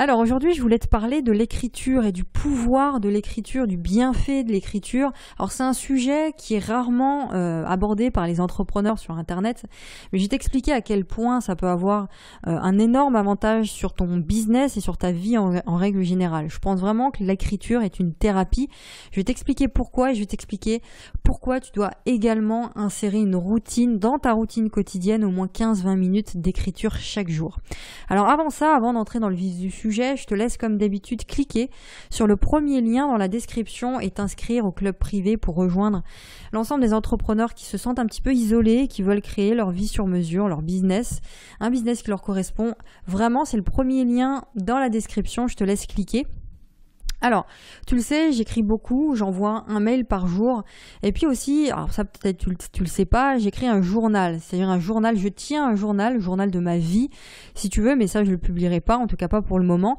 Alors aujourd'hui, je voulais te parler de l'écriture et du pouvoir de l'écriture, du bienfait de l'écriture. Alors c'est un sujet qui est rarement abordé par les entrepreneurs sur Internet, mais je vais t'expliquer à quel point ça peut avoir un énorme avantage sur ton business et sur ta vie en règle générale. Je pense vraiment que l'écriture est une thérapie. Je vais t'expliquer pourquoi et je vais t'expliquer pourquoi tu dois également insérer une routine dans ta routine quotidienne, au moins 15-20 minutes d'écriture chaque jour. Alors avant ça, avant d'entrer dans le vif du sujet, je te laisse comme d'habitude cliquer sur le premier lien dans la description et t'inscrire au club privé pour rejoindre l'ensemble des entrepreneurs qui se sentent un petit peu isolés, qui veulent créer leur vie sur mesure, leur business, un business qui leur correspond. Vraiment, c'est le premier lien dans la description, je te laisse cliquer. Alors, tu le sais, j'écris beaucoup, j'envoie un mail par jour. Et puis aussi, alors ça peut-être tu le sais pas, j'écris un journal. C'est-à-dire un journal, je tiens un journal, le journal de ma vie, si tu veux, mais ça je le publierai pas, en tout cas pas pour le moment.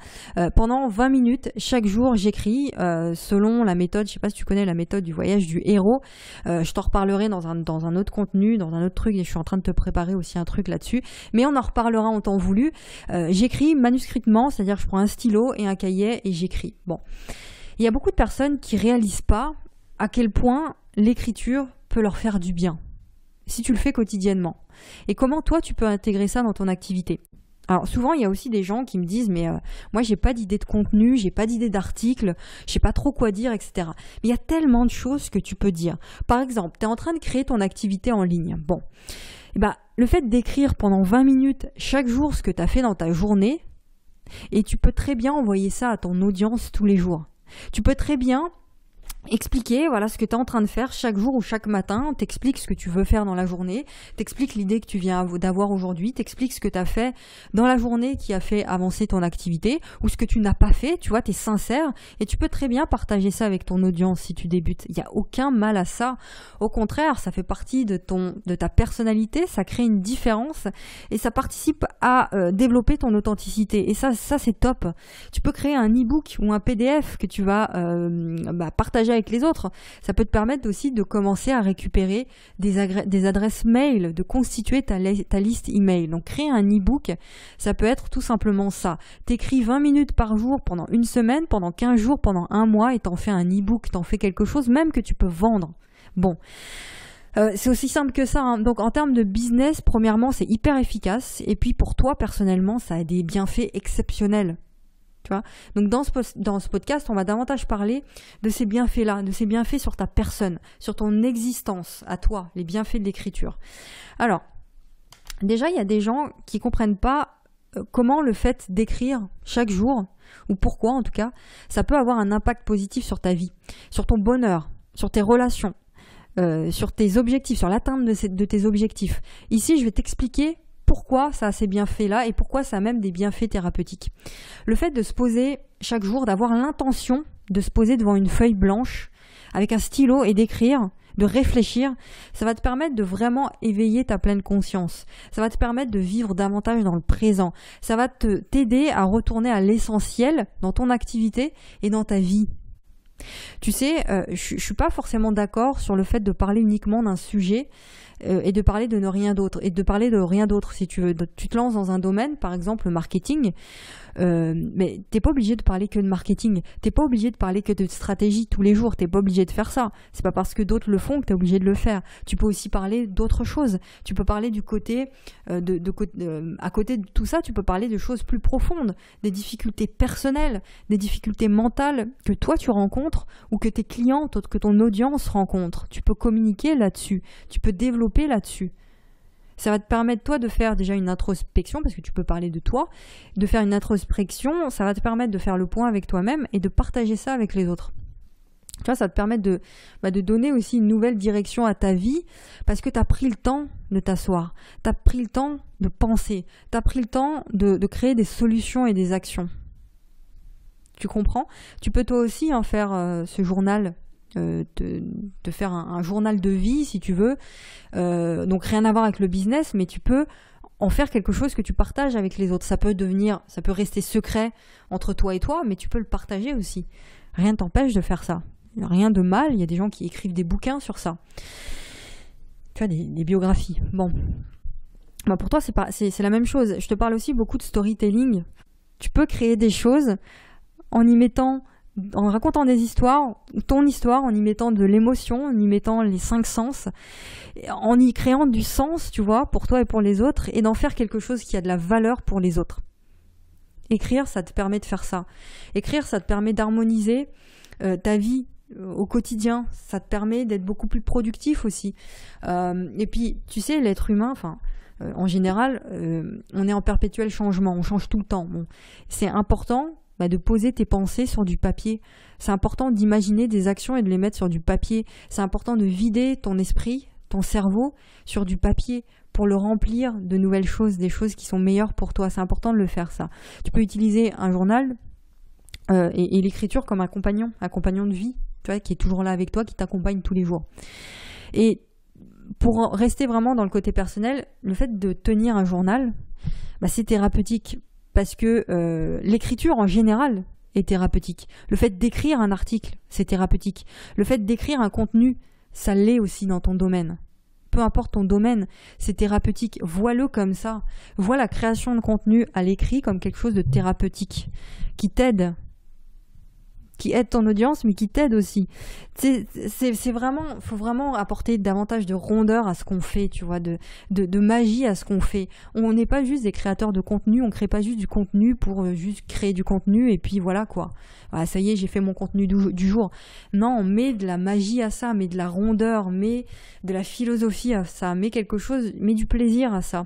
Pendant 20 minutes, chaque jour, j'écris selon la méthode, je sais pas si tu connais la méthode du voyage du héros. Je t'en reparlerai dans un autre contenu, dans un autre truc, et je suis en train de te préparer aussi un truc là-dessus. Mais on en reparlera en temps voulu. J'écris manuscritement, c'est-à-dire que je prends un stylo et un cahier et j'écris. Bon. Il y a beaucoup de personnes qui réalisent pas à quel point l'écriture peut leur faire du bien, si tu le fais quotidiennement. Et comment toi, tu peux intégrer ça dans ton activité. Alors souvent, il y a aussi des gens qui me disent « mais moi, j'ai pas d'idée de contenu, j'ai pas d'idée d'article, je sais pas trop quoi dire, etc. » Mais il y a tellement de choses que tu peux dire. Par exemple, tu es en train de créer ton activité en ligne. Bon, et le fait d'écrire pendant 20 minutes chaque jour ce que tu as fait dans ta journée, et tu peux très bien envoyer ça à ton audience tous les jours. Tu peux très bien expliquer voilà ce que tu es en train de faire chaque jour ou chaque matin, t'expliques ce que tu veux faire dans la journée, t'expliques l'idée que tu viens d'avoir aujourd'hui, t'expliques ce que tu as fait dans la journée qui a fait avancer ton activité ou ce que tu n'as pas fait, tu vois, tu es sincère et tu peux très bien partager ça avec ton audience si tu débutes. Il n'y a aucun mal à ça. Au contraire, ça fait partie de ta personnalité, ça crée une différence et ça participe à développer ton authenticité et ça c'est top. Tu peux créer un e-book ou un PDF que tu vas partager avec les autres. Ça peut te permettre aussi de commencer à récupérer des adresses mail, de constituer ta liste email. Donc créer un e-book, ça peut être tout simplement ça. T'écris 20 minutes par jour pendant une semaine, pendant 15 jours, pendant un mois et t'en fais un e-book, t'en fais quelque chose même que tu peux vendre. Bon. C'est aussi simple que ça, hein. Donc en termes de business, premièrement, c'est hyper efficace et puis pour toi personnellement, ça a des bienfaits exceptionnels. Tu vois. Donc dans ce podcast, on va davantage parler de ces bienfaits-là, de ces bienfaits sur ta personne, sur ton existence, à toi, les bienfaits de l'écriture. Alors, déjà, il y a des gens qui comprennent pas comment le fait d'écrire chaque jour, ou pourquoi en tout cas, ça peut avoir un impact positif sur ta vie, sur ton bonheur, sur tes relations, sur tes objectifs, sur l'atteinte de tes objectifs. Ici, je vais t'expliquer pourquoi ça a ces bienfaits-là et pourquoi ça a même des bienfaits thérapeutiques. Le fait de se poser chaque jour, d'avoir l'intention de se poser devant une feuille blanche avec un stylo et d'écrire, de réfléchir, ça va te permettre de vraiment éveiller ta pleine conscience. Ça va te permettre de vivre davantage dans le présent. Ça va t'aider à retourner à l'essentiel dans ton activité et dans ta vie. Tu sais, je suis pas forcément d'accord sur le fait de parler uniquement d'un sujet et de parler de rien d'autre. Et de parler de rien d'autre, si tu veux. Tu te lances dans un domaine, par exemple le marketing, mais t'es pas obligé de parler que de marketing. T'es pas obligé de parler que de stratégie tous les jours. T'es pas obligé de faire ça. C'est pas parce que d'autres le font que t'es obligé de le faire. Tu peux aussi parler d'autres choses. Tu peux parler du côté, à côté de tout ça, tu peux parler de choses plus profondes, des difficultés personnelles, des difficultés mentales que toi tu rencontres ou que tes clients, que ton audience rencontre. Tu peux communiquer là-dessus. Tu peux développer là-dessus. Ça va te permettre, toi, de faire déjà une introspection, parce que tu peux parler de toi, de faire une introspection, ça va te permettre de faire le point avec toi-même et de partager ça avec les autres. Tu vois, ça va te permettre de donner aussi une nouvelle direction à ta vie, parce que tu as pris le temps de t'asseoir, tu as pris le temps de penser, tu as pris le temps de créer des solutions et des actions. Tu comprends ? Tu peux toi aussi en faire ce journal, de faire un journal de vie si tu veux, donc rien à voir avec le business, mais tu peux en faire quelque chose que tu partages avec les autres. Ça peut rester secret entre toi et toi, mais tu peux le partager aussi. Rien ne t'empêche de faire ça. Il n'y a rien de mal, il y a des gens qui écrivent des bouquins sur ça. Tu vois, des biographies. Bon. Bah pour toi, c'est la même chose. Je te parle aussi beaucoup de storytelling. Tu peux créer des choses en racontant des histoires, ton histoire, en y mettant de l'émotion, en y mettant les 5 sens, en y créant du sens, tu vois, pour toi et pour les autres, et d'en faire quelque chose qui a de la valeur pour les autres. Écrire, ça te permet de faire ça. Écrire, ça te permet d'harmoniser ta vie au quotidien. Ça te permet d'être beaucoup plus productif aussi. Et puis, tu sais, l'être humain, en général, on est en perpétuel changement. On change tout le temps. Bon. C'est important de poser tes pensées sur du papier. C'est important d'imaginer des actions et de les mettre sur du papier. C'est important de vider ton esprit, ton cerveau sur du papier pour le remplir de nouvelles choses, des choses qui sont meilleures pour toi. C'est important de le faire, ça. Tu peux utiliser un journal et l'écriture comme un compagnon de vie, tu vois, qui est toujours là avec toi, qui t'accompagne tous les jours. Et pour rester vraiment dans le côté personnel, le fait de tenir un journal, c'est thérapeutique. Parce que l'écriture en général est thérapeutique. Le fait d'écrire un article, c'est thérapeutique. Le fait d'écrire un contenu, ça l'est aussi dans ton domaine. Peu importe ton domaine, c'est thérapeutique. Vois-le comme ça. Vois la création de contenu à l'écrit comme quelque chose de thérapeutique, qui t'aide, qui aide ton audience, mais qui t'aide aussi. C'est vraiment, faut vraiment apporter davantage de rondeur à ce qu'on fait, tu vois, de magie à ce qu'on fait. On n'est pas juste des créateurs de contenu, on crée pas juste du contenu pour juste créer du contenu et puis voilà quoi. Voilà, ça y est, j'ai fait mon contenu du jour. Non, on met de la magie à ça, met de la rondeur, met de la philosophie à ça, met quelque chose, met du plaisir à ça.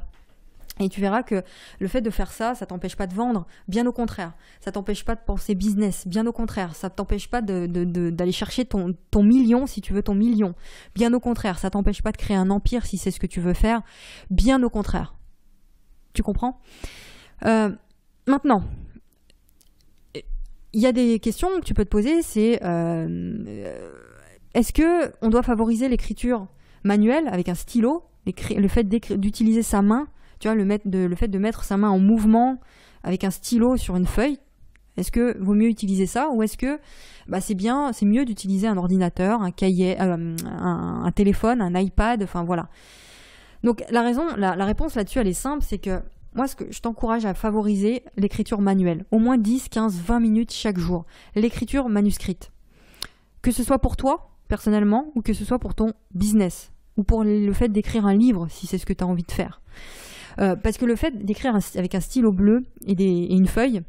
Et tu verras que le fait de faire ça, ça t'empêche pas de vendre, bien au contraire. Ça t'empêche pas de penser business, bien au contraire. Ça t'empêche pas d'aller chercher ton million, si tu veux ton million. Bien au contraire, ça t'empêche pas de créer un empire si c'est ce que tu veux faire, bien au contraire. Tu comprends ? Maintenant, il y a des questions que tu peux te poser, c'est est-ce que on doit favoriser l'écriture manuelle avec un stylo, le fait d'utiliser sa main? Tu vois, le fait de mettre sa main en mouvement avec un stylo sur une feuille, est-ce que vaut mieux utiliser ça ou est-ce que c'est mieux d'utiliser un ordinateur, un cahier, un téléphone, un iPad, enfin voilà. Donc la réponse là-dessus, elle est simple, c'est que moi, je t'encourage à favoriser l'écriture manuelle, au moins 10, 15, 20 minutes chaque jour. L'écriture manuscrite. Que ce soit pour toi, personnellement, ou que ce soit pour ton business, ou pour le fait d'écrire un livre, si c'est ce que tu as envie de faire. Parce que le fait d'écrire avec un stylo bleu et une feuille,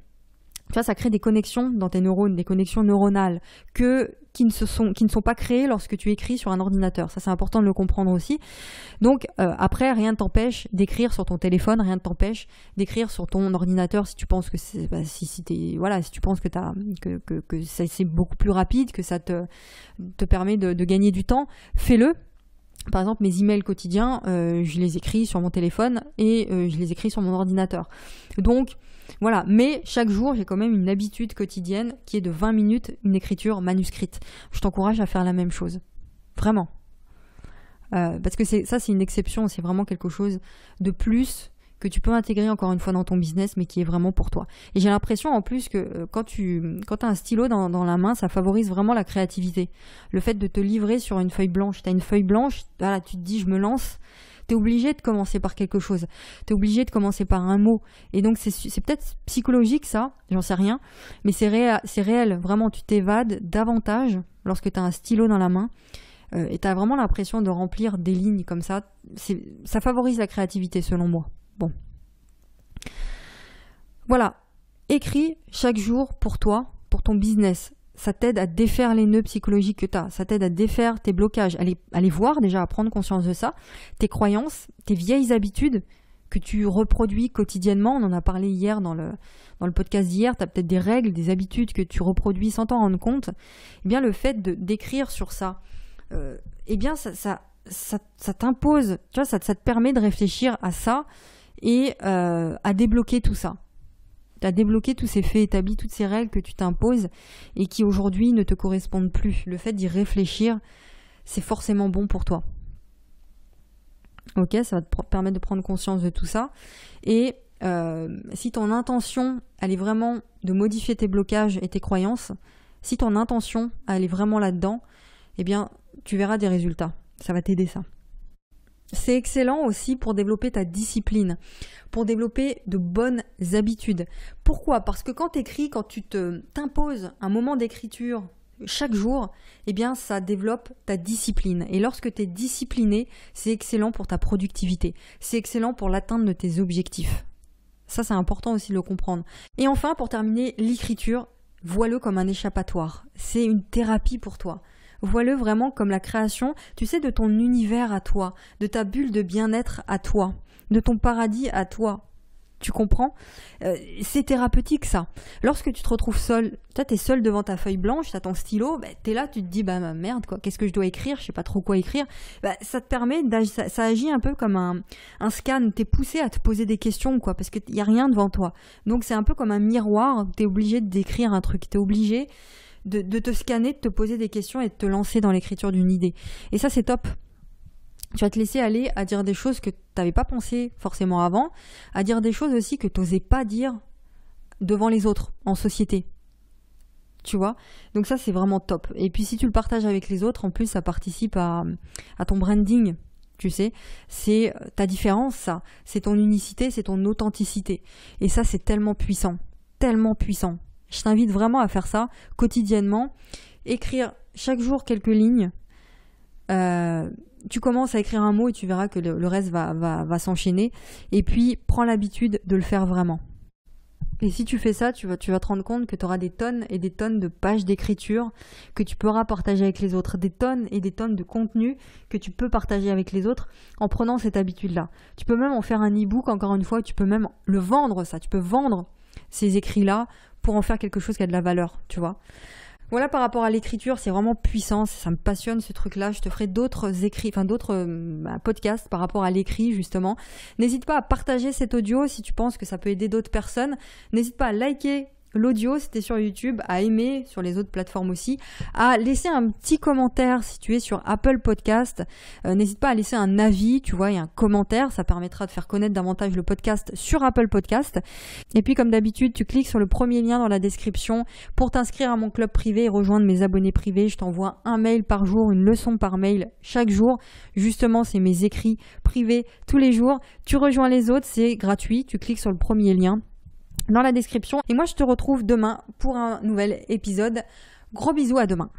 tu vois, ça crée des connexions dans tes neurones, des connexions neuronales qui ne sont pas créées lorsque tu écris sur un ordinateur. Ça, c'est important de le comprendre aussi. Donc, après, rien ne t'empêche d'écrire sur ton téléphone, rien ne t'empêche d'écrire sur ton ordinateur si tu penses que si tu penses que c'est beaucoup plus rapide, que ça te permet de gagner du temps, fais-le. Par exemple, mes emails quotidiens, je les écris sur mon téléphone et je les écris sur mon ordinateur. Donc, voilà. Mais chaque jour, j'ai quand même une habitude quotidienne qui est de 20 minutes, une écriture manuscrite. Je t'encourage à faire la même chose. Vraiment. Parce que c'est une exception, c'est vraiment quelque chose de plus que tu peux intégrer encore une fois dans ton business, mais qui est vraiment pour toi. Et j'ai l'impression en plus que quand tu as un stylo dans la main, ça favorise vraiment la créativité. Le fait de te livrer sur une feuille blanche. Tu as une feuille blanche, voilà, tu te dis je me lance, tu es obligé de commencer par quelque chose. Tu es obligé de commencer par un mot. Et donc c'est peut-être psychologique ça, j'en sais rien, mais c'est réel. Vraiment, tu t'évades davantage lorsque tu as un stylo dans la main. Et tu as vraiment l'impression de remplir des lignes comme ça. Ça favorise la créativité selon moi. Bon. Voilà. Écris chaque jour pour toi, pour ton business. Ça t'aide à défaire les nœuds psychologiques que tu as. Ça t'aide à défaire tes blocages. À les voir déjà, à prendre conscience de ça. Tes croyances, tes vieilles habitudes que tu reproduis quotidiennement. On en a parlé hier dans le podcast d'hier. Tu as peut-être des règles, des habitudes que tu reproduis sans t'en rendre compte. Eh bien, le fait d'écrire sur ça, eh bien, ça t'impose. Tu vois, ça te permet de réfléchir à ça et à débloquer tout ça. Tu as débloqué tous ces faits établis, toutes ces règles que tu t'imposes et qui aujourd'hui ne te correspondent plus. Le fait d'y réfléchir, c'est forcément bon pour toi. Ok, ça va te permettre de prendre conscience de tout ça. Et si ton intention, elle est vraiment de modifier tes blocages et tes croyances, si ton intention, elle est vraiment là-dedans, eh bien, tu verras des résultats. Ça va t'aider ça. C'est excellent aussi pour développer ta discipline, pour développer de bonnes habitudes. Pourquoi ? Parce que quand tu écris, quand tu t'imposes un moment d'écriture chaque jour, eh bien ça développe ta discipline. Et lorsque tu es discipliné, c'est excellent pour ta productivité. C'est excellent pour l'atteinte de tes objectifs. Ça, c'est important aussi de le comprendre. Et enfin, pour terminer, l'écriture, vois-le comme un échappatoire. C'est une thérapie pour toi. Vois-le vraiment comme la création, tu sais, de ton univers à toi, de ta bulle de bien-être à toi, de ton paradis à toi. Tu comprends ? C'est thérapeutique ça. Lorsque tu te retrouves seul, tu es seul devant ta feuille blanche, tu as ton stylo, tu es là, tu te dis merde quoi, qu'est-ce que je dois écrire ? Je sais pas trop quoi écrire. Ça te permet, ça agit un peu comme un scan, tu es poussé à te poser des questions quoi, parce qu'il n'y a rien devant toi. Donc c'est un peu comme un miroir, tu es obligé d'écrire un truc, tu es obligé de te scanner, de te poser des questions et de te lancer dans l'écriture d'une idée. Et ça, c'est top. Tu vas te laisser aller à dire des choses que tu n'avais pas pensé forcément avant, à dire des choses aussi que tu n'osais pas dire devant les autres, en société. Tu vois ? Donc ça, c'est vraiment top. Et puis si tu le partages avec les autres, en plus, ça participe à ton branding. Tu sais, c'est ta différence, ça. C'est ton unicité, c'est ton authenticité. Et ça, c'est tellement puissant. Tellement puissant. Je t'invite vraiment à faire ça quotidiennement. Écrire chaque jour quelques lignes. Tu commences à écrire un mot et tu verras que le reste va s'enchaîner. Et puis, prends l'habitude de le faire vraiment. Et si tu fais ça, tu vas te rendre compte que tu auras des tonnes et des tonnes de pages d'écriture que tu pourras partager avec les autres. Des tonnes et des tonnes de contenu que tu peux partager avec les autres en prenant cette habitude-là. Tu peux même en faire un e-book, encore une fois. Tu peux même le vendre, ça. Tu peux vendre ces écrits-là pour en faire quelque chose qui a de la valeur, tu vois. Voilà, par rapport à l'écriture, c'est vraiment puissant, ça me passionne ce truc-là. Je te ferai d'autres podcasts par rapport à l'écrit justement. N'hésite pas à partager cet audio si tu penses que ça peut aider d'autres personnes. N'hésite pas à liker l'audio si tu es sur YouTube, à aimer sur les autres plateformes aussi, à laisser un petit commentaire si tu es sur Apple Podcast. N'hésite pas à laisser un avis, tu vois, et un commentaire, ça permettra de faire connaître davantage le podcast sur Apple Podcast. Et puis comme d'habitude, tu cliques sur le premier lien dans la description pour t'inscrire à mon club privé et rejoindre mes abonnés privés. Je t'envoie un mail par jour, une leçon par mail chaque jour. Justement, c'est mes écrits privés tous les jours. Tu rejoins les autres, c'est gratuit, tu cliques sur le premier lien dans la description. Et moi, je te retrouve demain pour un nouvel épisode. Gros bisous, à demain.